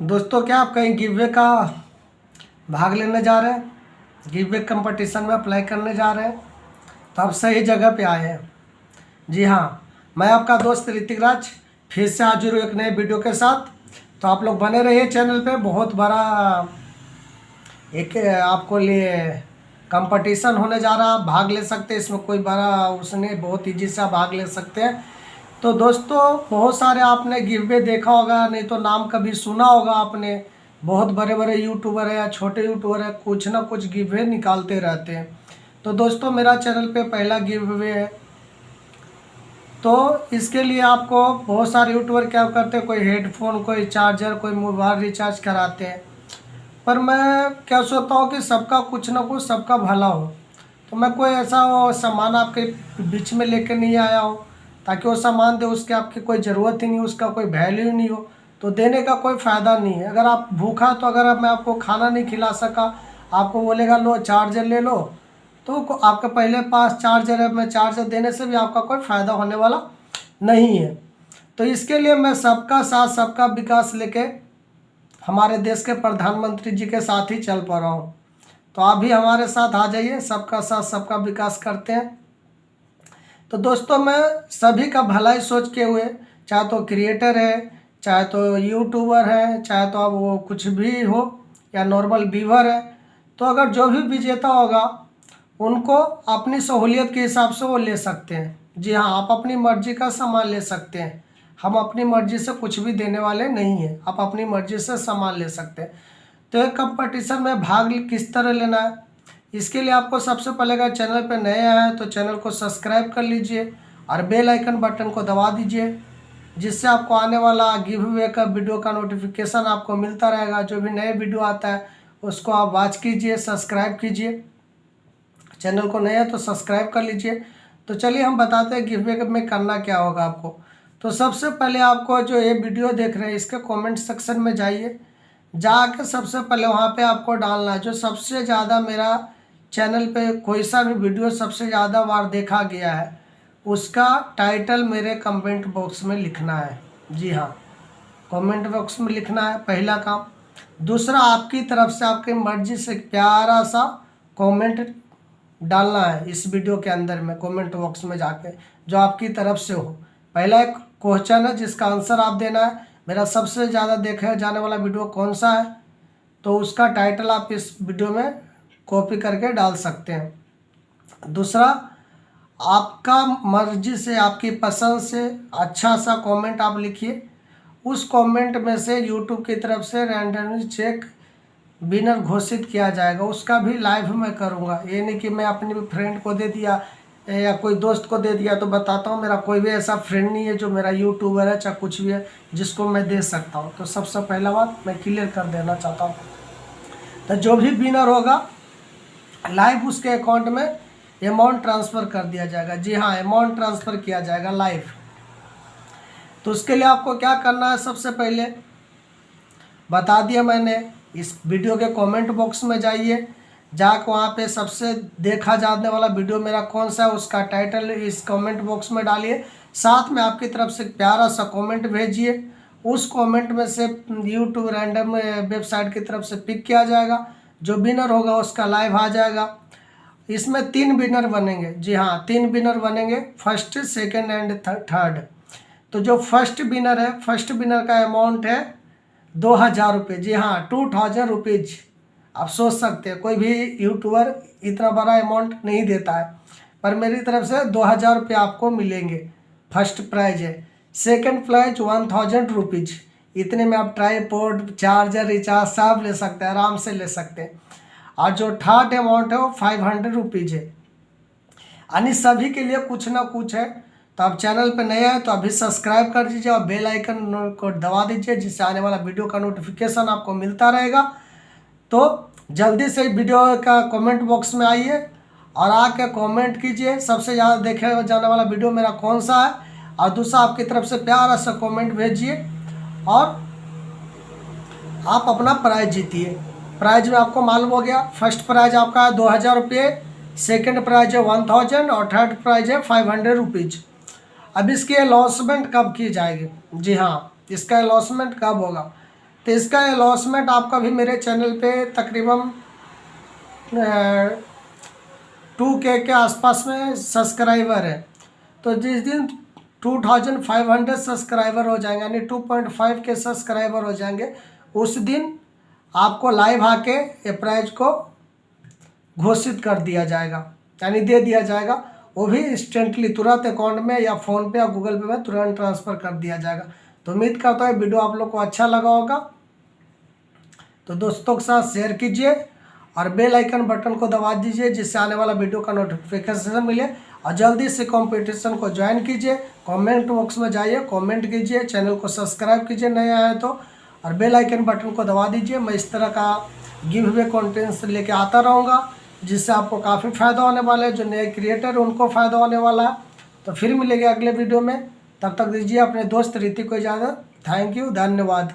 दोस्तों, क्या आप कहीं गिव का भाग लेने जा रहे हैं? गिव कंपटीशन में अप्लाई करने जा रहे हैं तो आप सही जगह पे आए हैं। जी हाँ, मैं आपका दोस्त ऋतिक राज फिर से हाजिर हूँ एक नए वीडियो के साथ। तो आप लोग बने रहिए चैनल पे। बहुत बड़ा एक आपको लिए कंपटीशन होने जा रहा, आप भाग ले सकते हैं इसमें। कोई बड़ा उसने बहुत ईजी से आप भाग ले सकते हैं। तो दोस्तों, बहुत सारे आपने गिव देखा होगा, नहीं तो नाम कभी सुना होगा आपने। बहुत बड़े बड़े यूट्यूबर है या छोटे यूट्यूबर है, कुछ ना कुछ गिव निकालते रहते हैं। तो दोस्तों, मेरा चैनल पे पहला गिव है। तो इसके लिए आपको बहुत सारे यूट्यूबर क्या करते हैं, कोई हेडफोन, कोई चार्जर, कोई मोबाइल रिचार्ज कराते हैं। पर मैं क्या सोचता हूँ कि सबका कुछ ना कुछ सबका भला हो। तो मैं कोई ऐसा सामान आपके बीच में लेके नहीं आया हूँ ताकि वो सामान दे, उसके आपकी कोई ज़रूरत ही नहीं, उसका कोई वैल्यू ही नहीं हो, तो देने का कोई फ़ायदा नहीं है। अगर आप भूखा, तो अगर मैं आपको खाना नहीं खिला सका, आपको बोलेगा लो चार्जर ले लो, तो आपके पहले पास चार्जर है, मैं चार्जर देने से भी आपका कोई फ़ायदा होने वाला नहीं है। तो इसके लिए मैं सबका साथ सबका विकास लेके हमारे देश के प्रधानमंत्री जी के साथ ही चल पा रहा हूँ। तो आप भी हमारे साथ आ जाइए, सबका साथ सबका विकास करते हैं। तो दोस्तों, मैं सभी का भलाई सोच के हुए, चाहे तो क्रिएटर है, चाहे तो यूट्यूबर है, चाहे तो अब वो कुछ भी हो या नॉर्मल व्यूअर है, तो अगर जो भी विजेता होगा उनको अपनी सहूलियत के हिसाब से वो ले सकते हैं। जी हाँ, आप अपनी मर्जी का सामान ले सकते हैं। हम अपनी मर्जी से कुछ भी देने वाले नहीं हैं, आप अपनी मर्जी से सामान ले सकते हैं। तो एक कंपटीशन में भाग किस तरह लेना है, इसके लिए आपको सबसे पहले अगर चैनल पर नए आए हैं तो चैनल को सब्सक्राइब कर लीजिए और बेल आइकन बटन को दबा दीजिए, जिससे आपको आने वाला गिव अवे का वीडियो का नोटिफिकेशन आपको मिलता रहेगा। जो भी नए वीडियो आता है उसको आप वॉच कीजिए, सब्सक्राइब कीजिए। चैनल को नए है तो सब्सक्राइब कर लीजिए। तो चलिए हम बताते हैं गिव अवे में करना क्या होगा आपको। तो सबसे पहले आपको जो ये वीडियो देख रहे हैं इसके कमेंट सेक्शन में जाइए। जाके सबसे पहले वहाँ पे आपको डालना है जो सबसे ज़्यादा मेरा चैनल पे कोई सा भी वीडियो सबसे ज़्यादा बार देखा गया है, उसका टाइटल मेरे कमेंट बॉक्स में लिखना है। जी हाँ, कमेंट बॉक्स में लिखना है पहला काम। दूसरा, आपकी तरफ से आपकी मर्जी से प्यारा सा कमेंट डालना है इस वीडियो के अंदर में, कमेंट बॉक्स में जाके, जो आपकी तरफ से हो। पहला एक क्वेश्चन है जिसका आंसर आप देना है, मेरा सबसे ज़्यादा देखा जाने वाला वीडियो कौन सा है, तो उसका टाइटल आप इस वीडियो में कॉपी करके डाल सकते हैं। दूसरा, आपका मर्जी से, आपकी पसंद से अच्छा सा कमेंट आप लिखिए। उस कमेंट में से यूट्यूब की तरफ से रैंडमली चेक विनर घोषित किया जाएगा, उसका भी लाइव मैं करूंगा। ये नहीं कि मैं अपने फ्रेंड को दे दिया या कोई दोस्त को दे दिया। तो बताता हूँ, मेरा कोई भी ऐसा फ्रेंड नहीं है जो मेरा यूट्यूबर है चाहे कुछ भी है जिसको मैं दे सकता हूँ। तो सबसे पहला बात मैं क्लियर कर देना चाहता हूँ। तो जो भी विनर होगा लाइव उसके अकाउंट में अमाउंट ट्रांसफ़र कर दिया जाएगा। जी हाँ, अमाउंट ट्रांसफ़र किया जाएगा लाइव। तो उसके लिए आपको क्या करना है, सबसे पहले बता दिया मैंने। इस वीडियो के कमेंट बॉक्स में जाइए, जाकर वहाँ पे सबसे देखा जाने वाला वीडियो मेरा कौन सा है उसका टाइटल इस कमेंट बॉक्स में डालिए। साथ में आपकी तरफ से प्यारा सा कमेंट भेजिए। उस कमेंट में से यूट्यूब रैंडम वेबसाइट की तरफ से पिक किया जाएगा, जो विनर होगा उसका लाइव आ जाएगा। इसमें 3 विनर बनेंगे। जी हाँ, 3 विनर बनेंगे, फर्स्ट, सेकेंड एंड थर्ड। तो जो फर्स्ट विनर है, फर्स्ट विनर का अमाउंट है 2000 रुपये। जी हाँ, 2000 रुपीज़। आप सोच सकते हैं कोई भी यूट्यूबर इतना बड़ा अमाउंट नहीं देता है, पर मेरी तरफ से 2000 रुपये आपको मिलेंगे। फर्स्ट प्राइज है। Second prize 1000 rupees. इतने में आप ट्राईपॉड, चार्जर, रिचार्ज सब ले सकते हैं, आराम से ले सकते हैं। और जो थर्ड अमाउंट है वो 500 रुपीज़ है। यानी सभी के लिए कुछ ना कुछ है। तो आप चैनल पे नए हैं तो अभी सब्सक्राइब कर दीजिए और बेल आइकन को दबा दीजिए, जिससे आने वाला वीडियो का नोटिफिकेशन आपको मिलता रहेगा। तो जल्दी से वीडियो का कमेंट बॉक्स में आइए और आके कमेंट कीजिए सबसे ज़्यादा देखे जाने वाला वीडियो मेरा कौन सा है। और दूसरा, आपकी तरफ से प्यारा सा कमेंट भेजिए और आप अपना प्राइज जीतिए। प्राइज में आपको मालूम हो गया, फर्स्ट प्राइज आपका है 2000 रुपये, सेकेंड प्राइज है 1000 और थर्ड प्राइज है 500 रुपीज़। अब इसकी अलॉन्समेंट कब की जाएगी? जी हाँ, इसका अलॉन्समेंट कब होगा? तो इसका अलॉसमेंट आपका भी मेरे चैनल पे तकरीबन 2K के आसपास में सब्सक्राइबर है। तो जिस दिन 2500 सब्सक्राइबर हो जाएंगे, यानी 2.5 के सब्सक्राइबर हो जाएंगे, उस दिन आपको लाइव आके ये प्राइज को घोषित कर दिया जाएगा, यानी दे दिया जाएगा। वो भी इंस्टेंटली, तुरंत अकाउंट में या फ़ोन पे या गूगल पे में तुरंत ट्रांसफ़र कर दिया जाएगा। तो उम्मीद करता हूँ वीडियो आप लोग को अच्छा लगा होगा। तो दोस्तों के साथ शेयर कीजिए और बेल आइकन बटन को दबा दीजिए, जिससे आने वाला वीडियो का नोटिफिकेशन मिले। और जल्दी से कंपटीशन को ज्वाइन कीजिए। कमेंट बॉक्स में जाइए, कमेंट कीजिए, चैनल को सब्सक्राइब कीजिए नए आए तो, और बेल आइकन बटन को दबा दीजिए। मैं इस तरह का गिव अवे कंटेंट्स लेके आता रहूँगा, जिससे आपको काफ़ी फ़ायदा होने वाला है। जो नए क्रिएटर उनको फ़ायदा होने वाला है। तो फिर मिलेंगे अगले वीडियो में, तब तक दीजिए अपने दोस्त रीति को इजाज़त। थैंक यू, धन्यवाद।